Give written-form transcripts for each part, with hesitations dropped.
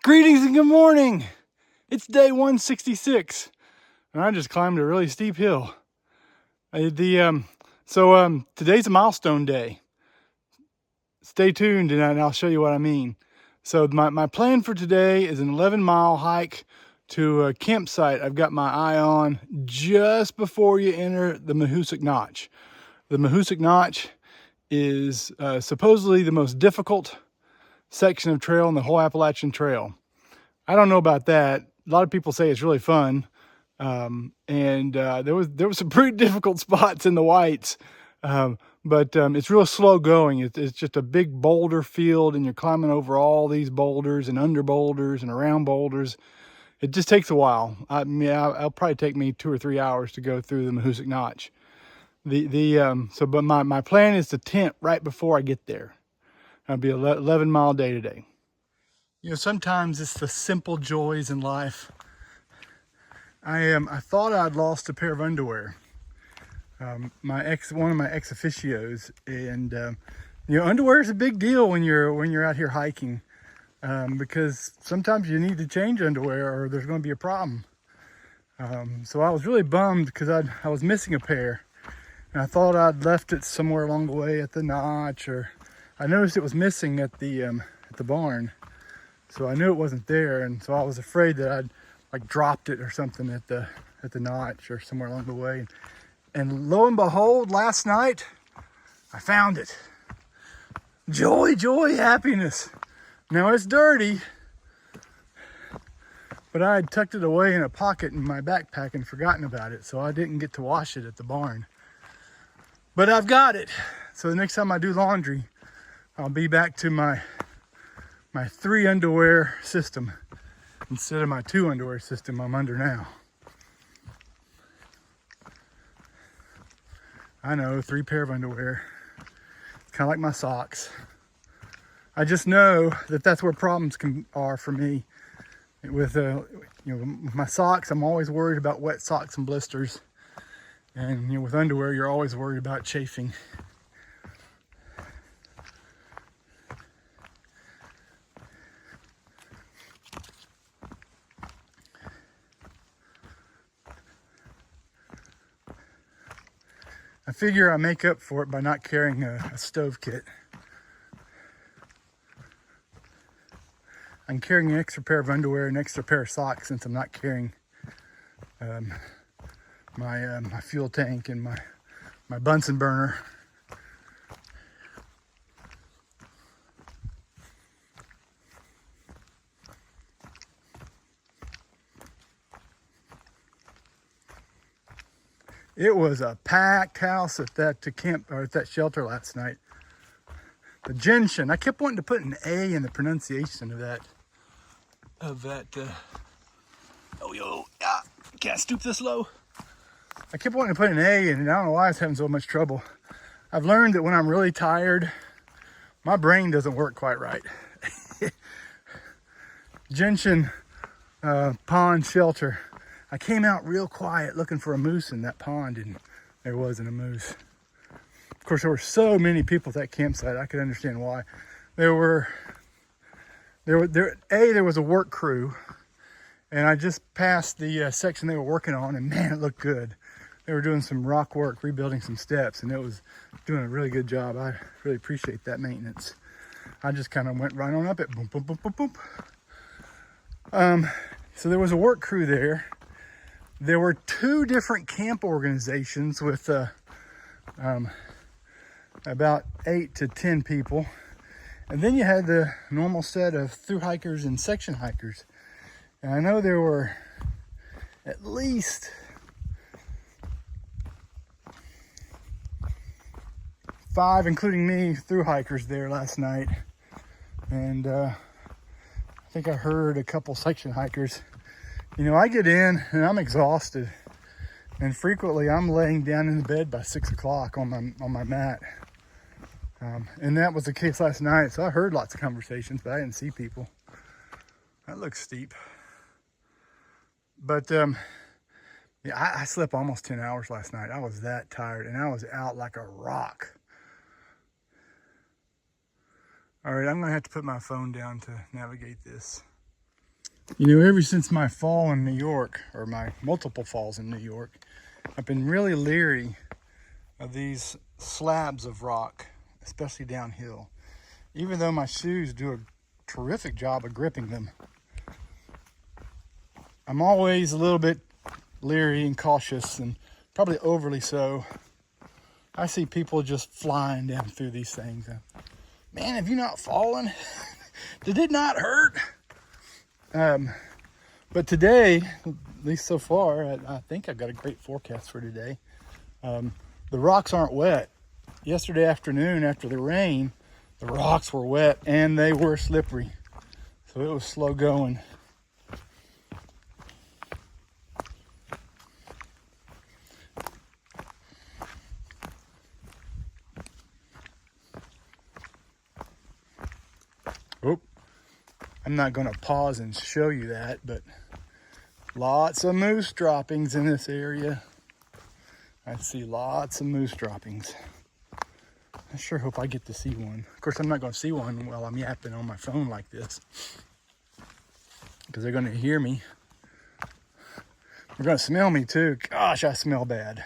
Greetings and good morning. It's day 166, and I just climbed a really steep hill. Today's a milestone day. Stay tuned, and I'll show you what I mean. So my plan for today is an 11-mile hike to a campsite I've got my eye on just before you enter the Mahoosuc Notch. The Mahoosuc Notch is supposedly the most difficult section of trail in the whole Appalachian Trail. I don't know about that. A lot of people say it's really fun. There was some pretty difficult spots in the whites. But it's real slow going. It's just a big boulder field, and you're climbing over all these boulders and under boulders and around boulders. It just takes a while. It'll probably take me 2 or 3 hours to go through the Mahoosuc Notch. But my plan is to tent right before I get there. It'll be an 11-mile day today. You know, sometimes it's the simple joys in life. I thought I'd lost a pair of underwear. One of my ex officios, and you know, underwear is a big deal when you're out here hiking, because sometimes you need to change underwear or there's going to be a problem. So I was really bummed because I was missing a pair, and I thought I'd left it somewhere along the way at the notch, or I noticed it was missing at the barn, so I knew it wasn't there, and so I was afraid that I'd like dropped it or something at the notch or somewhere along the way. And lo and behold, last night I found it. Joy, joy, happiness. Now it's dirty, but I had tucked it away in a pocket in my backpack and forgotten about it, so I didn't get to wash it at the barn. But I've got it. So the next time I do laundry, I'll be back to my 3 underwear system instead of my 2 underwear system I'm under now. I know, 3 pair of underwear. Kind of like my socks. I just know that that's where problems are for me. With my socks, I'm always worried about wet socks and blisters. And with underwear, you're always worried about chafing. I figure I make up for it by not carrying a stove kit. I'm carrying an extra pair of underwear and an extra pair of socks since I'm not carrying my fuel tank and my Bunsen burner. It was a packed house at that shelter last night. The gentian. I kept wanting to put an A in the pronunciation of that. Can't stoop this low. I kept wanting to put an A in, and I don't know why I was having so much trouble. I've learned that when I'm really tired, my brain doesn't work quite right. Gentian pond shelter. I came out real quiet looking for a moose in that pond, and there wasn't a moose. Of course, there were so many people at that campsite, I could understand why. There was a work crew, and I just passed the section they were working on, and man, it looked good. They were doing some rock work, rebuilding some steps, and it was doing a really good job. I really appreciate that maintenance. I just kind of went right on up it, boom, boom, boom, boom, boom. So there was a work crew there. There were 2 different camp organizations with about 8 to 10 people. And then you had the normal set of through hikers and section hikers. And I know there were at least 5, including me, through hikers there last night. And I think I heard a couple section hikers. You know, I get in and I'm exhausted, and frequently I'm laying down in the bed by 6 o'clock on my mat. And that was the case last night. So I heard lots of conversations, but I didn't see people. That looks steep. But yeah, I slept almost 10 hours last night. I was that tired, and I was out like a rock. All right, I'm gonna have to put my phone down to navigate this. You know, ever since my fall in New York, or my multiple falls in New York, I've been really leery of these slabs of rock, especially downhill, even though my shoes do a terrific job of gripping them. I'm always a little bit leery and cautious, and probably overly so. I see people just flying down through these things. Man, have you not fallen? Did it not hurt? But today, at least so far, I think I've got a great forecast for today. The rocks aren't wet. Yesterday afternoon, after the rain, the rocks were wet and they were slippery. So it was slow going. Oh, I'm not going to pause and show you that, but lots of moose droppings in this area. I see lots of moose droppings. I sure hope I get to see one. Of course, I'm not going to see one while I'm yapping on my phone like this, because they're going to hear me. They're going to smell me too. Gosh, I smell bad.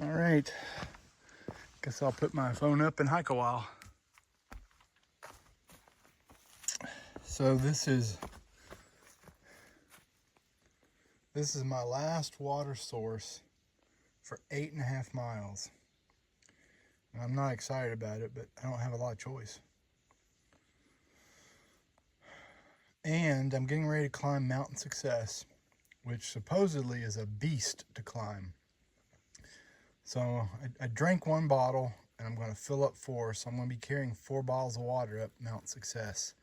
All right, guess I'll put my phone up and hike a while. So this is my last water source for 8.5 miles. And I'm not excited about it, but I don't have a lot of choice. And I'm getting ready to climb Mountain Success, which supposedly is a beast to climb. So I drank 1 bottle and I'm going to fill up 4. So I'm going to be carrying 4 bottles of water up Mount Success.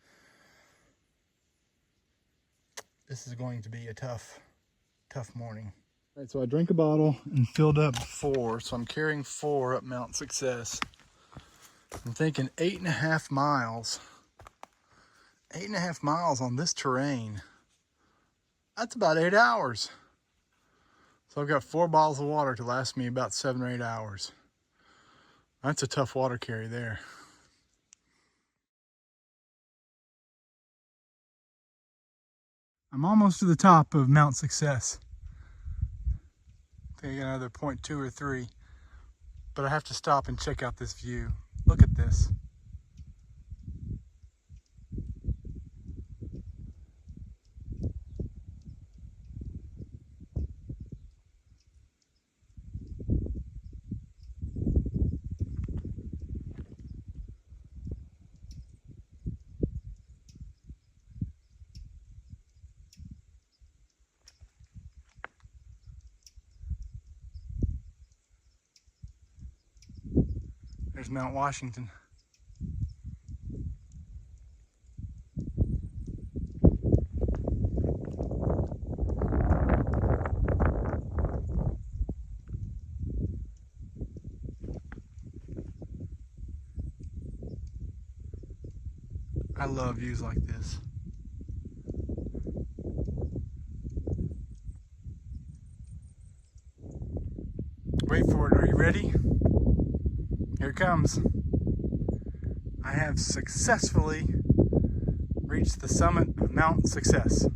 This is going to be a tough morning. All right, so I drank a bottle and filled up 4. So I'm carrying 4 up Mount Success. I'm thinking 8.5 miles. 8.5 miles on this terrain. That's about 8 hours. So I've got 4 bottles of water to last me about 7 or 8 hours. That's a tough water carry there. I'm almost to the top of Mount Success. I think I got another 0.2 or 3. But I have to stop and check out this view. Look at this. There's Mount Washington. I love views like this. Wait for it, are you ready? Here it comes. I have successfully reached the summit of Mount Success.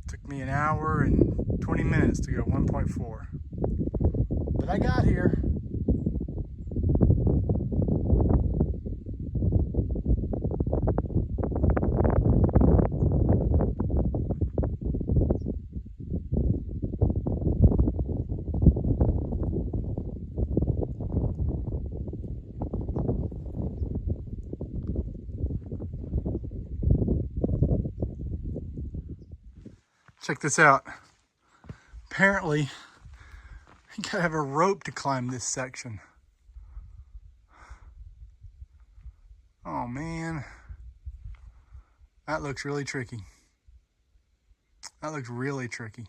Took me 1 hour and 20 minutes to go 1.4. But I got here. Check this out. Apparently, you gotta have a rope to climb this section. Oh man, that looks really tricky. That looks really tricky.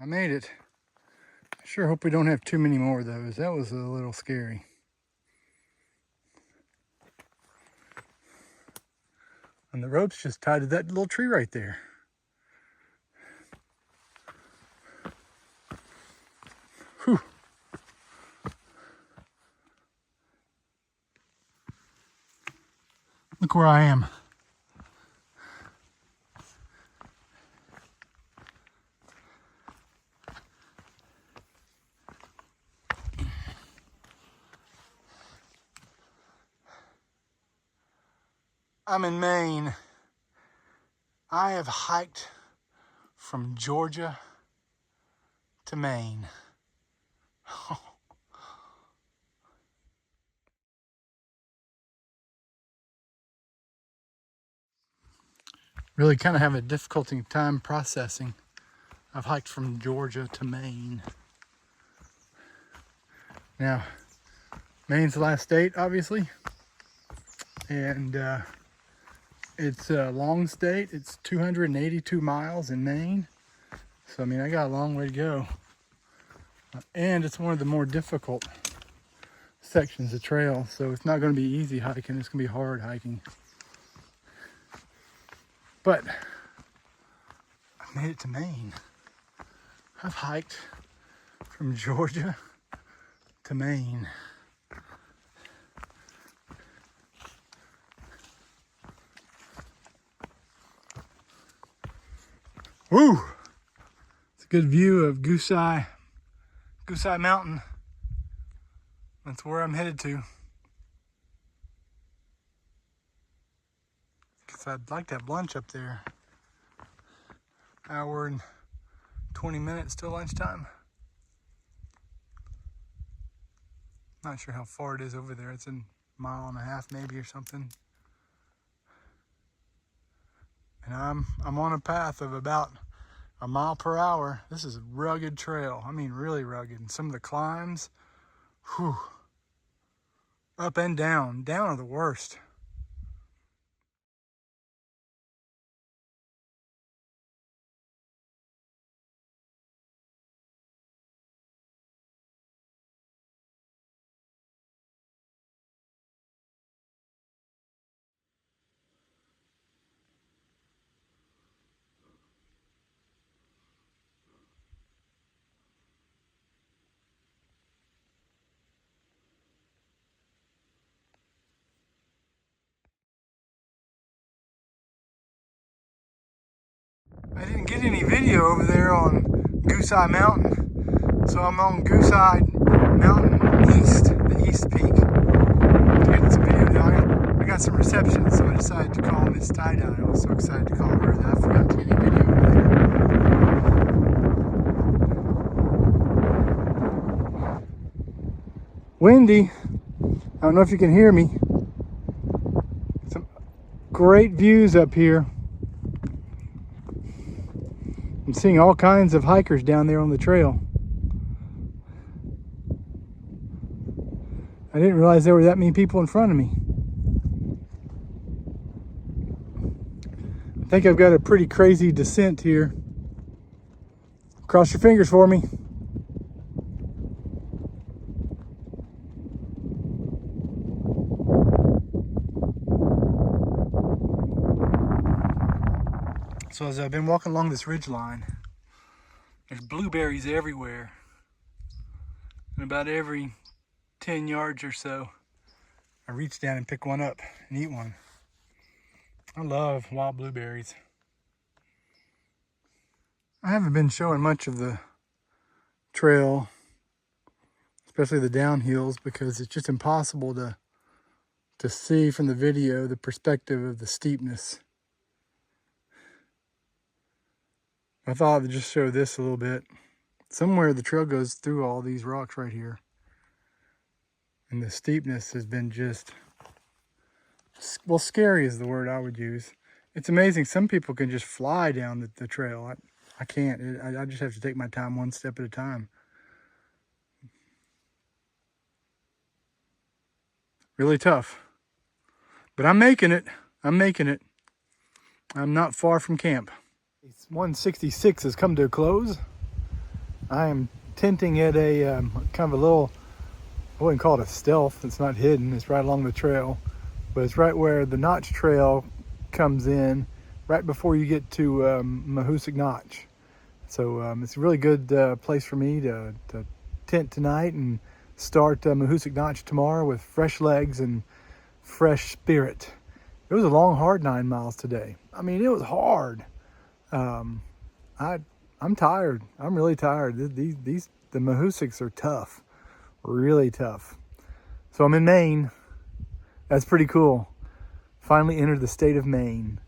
I made it. I sure hope we don't have too many more of those. That was a little scary. And the rope's just tied to that little tree right there. Whew. Look where I am. I'm in Maine. I have hiked from Georgia to Maine. Really kind of have a difficulty time processing. I've hiked from Georgia to Maine. Now, Maine's the last state, obviously, and it's a long state. It's 282 miles in Maine, so I mean I got a long way to go, and it's one of the more difficult sections of trail, so it's not going to be easy hiking. It's going to be hard hiking, but I made it to Maine. I've hiked from Georgia to Maine. Woo! It's a good view of Goose Eye Mountain. That's where I'm headed to. Because I'd like to have lunch up there. Hour and 20 minutes till lunchtime. Not sure how far it is over there. It's a mile and a half maybe or something. And I'm on a path of about a mile per hour. This is a rugged trail. I mean, really rugged. And some of the climbs, whew, up and down. Down are the worst. I didn't get any video over there on Goose Eye Mountain, so I'm on Goose Eye Mountain East, the East Peak, to get some video. Now I got some reception, so I decided to call Miss Tie-Dye. I was so excited to call her that I forgot to get any video over there. Windy. I don't know if you can hear me. Some great views up here. I'm seeing all kinds of hikers down there on the trail. I didn't realize there were that many people in front of me. I think I've got a pretty crazy descent here. Cross your fingers for me. So as I've been walking along this ridge line, there's blueberries everywhere. And about every 10 yards or so, I reach down and pick one up and eat one. I love wild blueberries. I haven't been showing much of the trail, especially the downhills, because it's just impossible to see from the video the perspective of the steepness. I thought I'd just show this a little bit. Somewhere the trail goes through all these rocks right here. And the steepness has been just, well, scary is the word I would use. It's amazing. Some people can just fly down the trail. I can't. I just have to take my time one step at a time. Really tough. But I'm making it. I'm making it. I'm not far from camp. 166 has come to a close. I am tenting at a kind of a little, I wouldn't call it a stealth. It's not hidden. It's right along the trail, but it's right where the Notch Trail comes in, right before you get to Mahoosuc Notch. So it's a really good place for me to tent tonight and start Mahoosuc Notch tomorrow with fresh legs and fresh spirit. It was a long, hard 9 miles today. I mean, it was hard. I'm tired. I'm really tired. The Mahoosucs are tough, really tough. So I'm in Maine. That's pretty cool. Finally entered the state of Maine.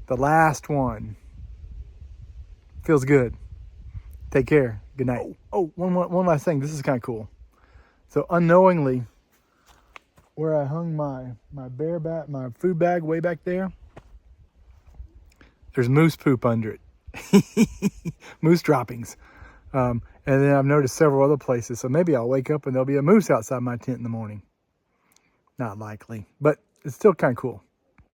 The last one. Feels good. Take care. Good night. Oh, one last thing. This is kind of cool. So unknowingly, where I hung my food bag way back there, there's moose poop under it. Moose droppings. And then I've noticed several other places. So maybe I'll wake up and there'll be a moose outside my tent in the morning. Not likely, but it's still kind of cool.